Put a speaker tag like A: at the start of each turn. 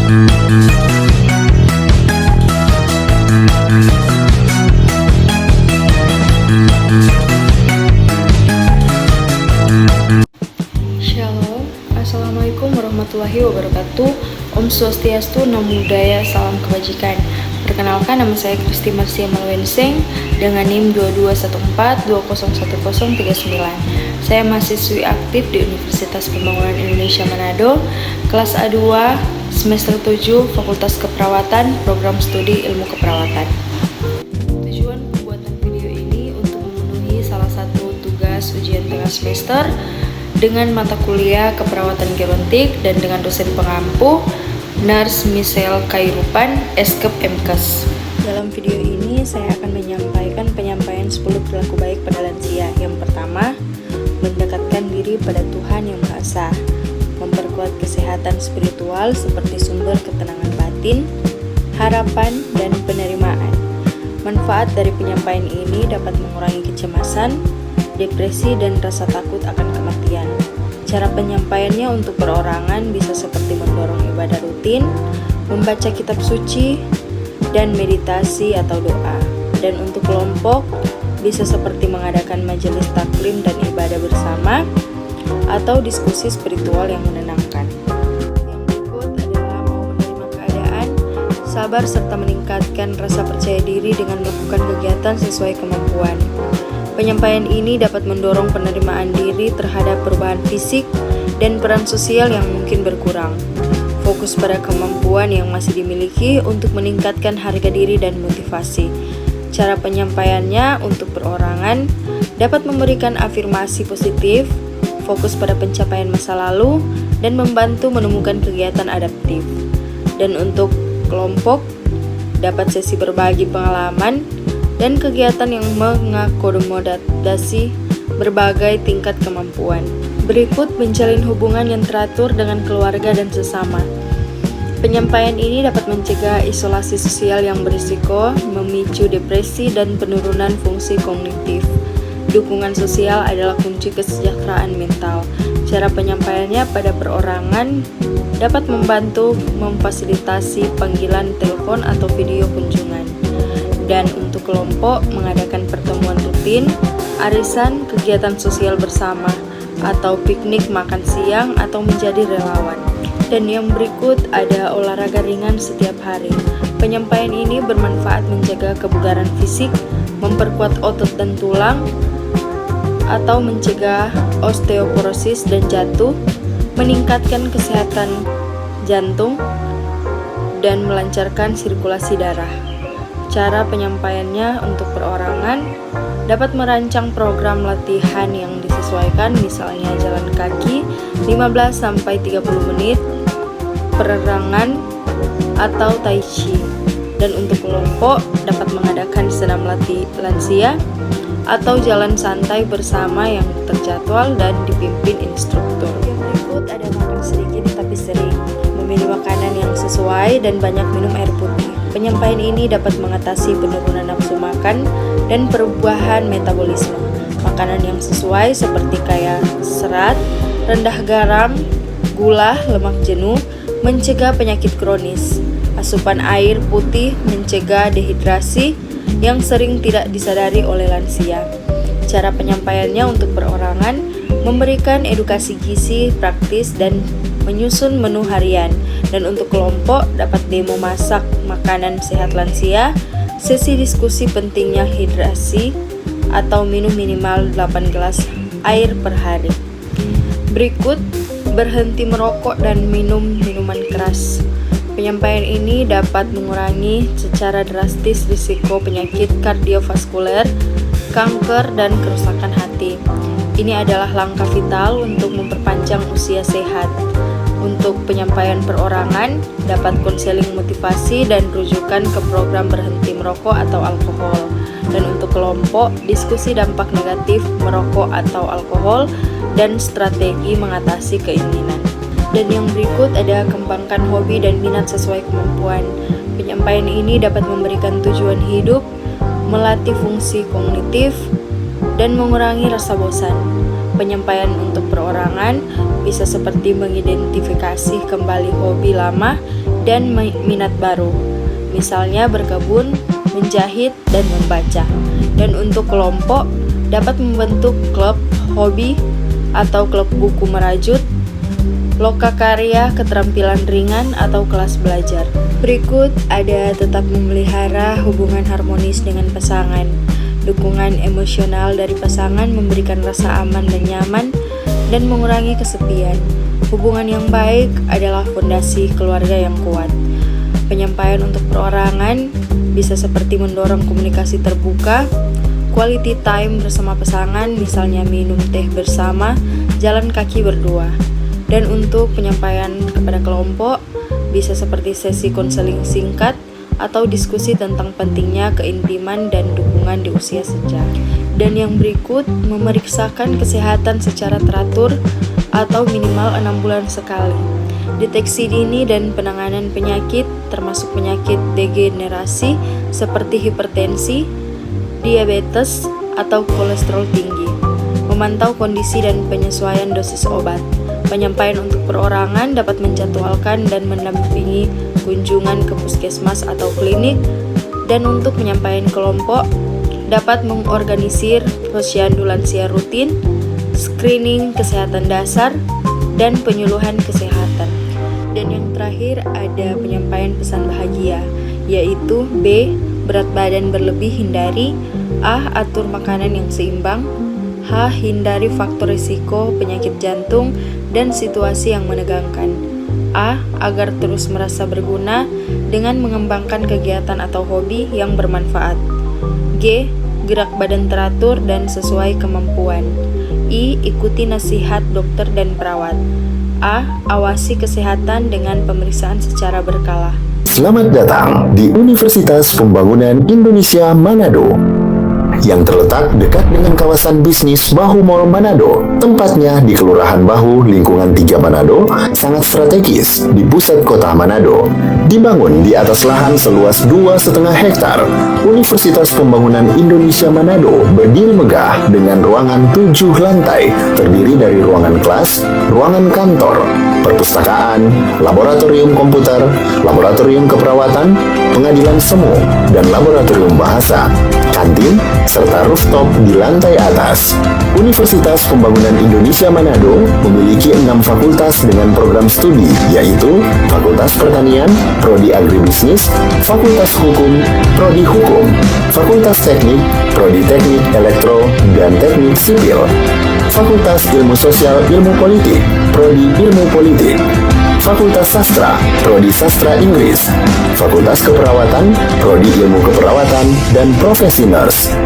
A: Shalom, Assalamualaikum warahmatullahi wabarakatuh. Om Swastiastu, Namo Buddhaya, salam kebajikan. Perkenalkan, nama saya Kristi Marcia Malwenseng dengan NIM 2214201039. Saya mahasiswi aktif di Universitas Pembangunan Indonesia Manado, kelas A2, semester 7, Fakultas Keperawatan, program studi Ilmu Keperawatan. Tujuan pembuatan video ini untuk memenuhi salah satu tugas ujian tengah semester dengan mata kuliah keperawatan gerontik dan dengan dosen pengampu Nurse Michelle Kairupan, Eskep MKes. Dalam video ini saya akan menyampaikan penyampaian 10 perilaku baik pada lansia. Yang pertama, mendekatkan diri pada Tuhan Yang Maha Esa, memperkuat kesehatan spiritual seperti sumber ketenangan batin, harapan, dan penerimaan. Manfaat dari penyampaian ini dapat mengurangi kecemasan, depresi, dan rasa takut akan kematian. Cara penyampaiannya untuk perorangan bisa seperti mendorong ibadah rutin, membaca kitab suci, dan meditasi atau doa. Dan untuk kelompok bisa seperti mengadakan majelis taklim dan ibadah bersama atau diskusi spiritual yang menenangkan. Yang berikut adalah mau menerima keadaan, sabar, serta meningkatkan rasa percaya diri dengan melakukan kegiatan sesuai kemampuan. Penyampaian ini dapat mendorong penerimaan diri terhadap perubahan fisik dan peran sosial yang mungkin berkurang. Fokus pada kemampuan yang masih dimiliki untuk meningkatkan harga diri dan motivasi. Cara penyampaiannya untuk perorangan dapat memberikan afirmasi positif, fokus pada pencapaian masa lalu, dan membantu menemukan kegiatan adaptif. Dan untuk kelompok dapat sesi berbagi pengalaman dan kegiatan yang mengakomodasi berbagai tingkat kemampuan. Berikut menjalin hubungan yang teratur dengan keluarga dan sesama. Penyampaian ini dapat mencegah isolasi sosial yang berisiko, memicu depresi dan penurunan fungsi kognitif. Dukungan sosial adalah kunci kesejahteraan mental. Cara penyampaiannya pada perorangan dapat membantu memfasilitasi panggilan telepon atau video kunjungan. Dan untuk kelompok mengadakan pertemuan rutin, arisan, kegiatan sosial bersama, atau piknik makan siang atau menjadi relawan. Dan yang berikut ada olahraga ringan setiap hari. Penyampaian ini bermanfaat menjaga kebugaran fisik, memperkuat otot dan tulang, atau mencegah osteoporosis dan jatuh, meningkatkan kesehatan jantung, dan melancarkan sirkulasi darah. Cara penyampaiannya untuk perorangan dapat merancang program latihan yang disesuaikan, misalnya jalan kaki 15-30 menit, peregangan, atau tai chi. Dan untuk kelompok dapat mengadakan senam latih lansia atau jalan santai bersama yang terjadwal dan dipimpin instruktur. Yang berikut ada makan sedikit tapi sering, memilih makanan yang sesuai, dan banyak minum air putih. Penyampaian ini dapat mengatasi penurunan nafsu makan dan perubahan metabolisme. Makanan yang sesuai seperti kaya serat, rendah garam, gula, lemak jenuh, mencegah penyakit kronis. Asupan air putih mencegah dehidrasi yang sering tidak disadari oleh lansia. Cara penyampaiannya untuk perorangan memberikan edukasi gizi praktis dan menyusun menu harian. Dan untuk kelompok dapat demo masak makanan sehat lansia, sesi diskusi pentingnya hidrasi atau minum minimal 8 gelas air per hari. Berikut berhenti merokok dan minum minuman keras. Penyampaian ini dapat mengurangi secara drastis risiko penyakit kardiovaskuler, kanker, dan kerusakan hati. Ini adalah langkah vital untuk memperpanjang usia sehat. Untuk penyampaian perorangan, dapat konseling motivasi dan rujukan ke program berhenti merokok atau alkohol. Dan untuk kelompok, diskusi dampak negatif merokok atau alkohol dan strategi mengatasi keinginan. Dan yang berikut ada kembangkan hobi dan minat sesuai kemampuan. Penyampaian ini dapat memberikan tujuan hidup, melatih fungsi kognitif, dan mengurangi rasa bosan. Penyampaian untuk perorangan bisa seperti mengidentifikasi kembali hobi lama dan minat baru, misalnya berkebun, menjahit, dan membaca. Dan untuk kelompok, dapat membentuk klub hobi atau klub buku merajut, lokakarya, keterampilan ringan, atau kelas belajar. Berikut ada tetap memelihara hubungan harmonis dengan pasangan. Dukungan emosional dari pasangan memberikan rasa aman dan nyaman dan mengurangi kesepian. Hubungan yang baik adalah fondasi keluarga yang kuat. Penyampaian untuk perorangan bisa seperti mendorong komunikasi terbuka, quality time bersama pasangan, misalnya minum teh bersama, jalan kaki berdua. Dan untuk penyampaian kepada kelompok, bisa seperti sesi konseling singkat atau diskusi tentang pentingnya keintiman dan dukungan di usia senja. Dan yang berikut, memeriksakan kesehatan secara teratur atau minimal 6 bulan sekali. Deteksi dini dan penanganan penyakit, termasuk penyakit degenerasi seperti hipertensi, diabetes, atau kolesterol tinggi. Memantau kondisi dan penyesuaian dosis obat. Penyampaian untuk perorangan dapat menjadwalkan dan mendampingi kunjungan ke puskesmas atau klinik. Dan untuk penyampaian kelompok, dapat mengorganisir posyandu lansia rutin, screening kesehatan dasar, dan penyuluhan kesehatan. Dan yang terakhir ada penyampaian pesan bahagia, yaitu B. Berat badan berlebih hindari, A. Atur makanan yang seimbang, H. Hindari faktor risiko penyakit jantung dan situasi yang menegangkan, A. Agar terus merasa berguna dengan mengembangkan kegiatan atau hobi yang bermanfaat, G. Gerak badan teratur dan sesuai kemampuan, I. Ikuti nasihat dokter dan perawat, A. Awasi kesehatan dengan pemeriksaan secara berkala.
B: Selamat datang di Universitas Pembangunan Indonesia Manado yang terletak dekat dengan kawasan bisnis Bahu Mall Manado. Tempatnya di Kelurahan Bahu, Lingkungan 3 Manado, sangat strategis di pusat kota Manado. Dibangun di atas lahan seluas 2,5 hektar, Universitas Pembangunan Indonesia Manado berdiri megah dengan ruangan 7 lantai, terdiri dari ruangan kelas, ruangan kantor, perpustakaan, laboratorium komputer, laboratorium keperawatan, pengadilan semu, dan laboratorium bahasa, kantin, serta rooftop di lantai atas. Universitas Pembangunan Indonesia Manado memiliki 6 fakultas dengan program studi, yaitu Fakultas Pertanian, Prodi Agribisnis, Fakultas Hukum, Prodi Hukum, Fakultas Teknik, Prodi Teknik Elektro dan Teknik Sipil, Fakultas Ilmu Sosial Ilmu Politik, Prodi Ilmu Politik, Fakultas Sastra, Prodi Sastra Inggris, Fakultas Keperawatan, Prodi Ilmu Keperawatan dan Profesi Nurse.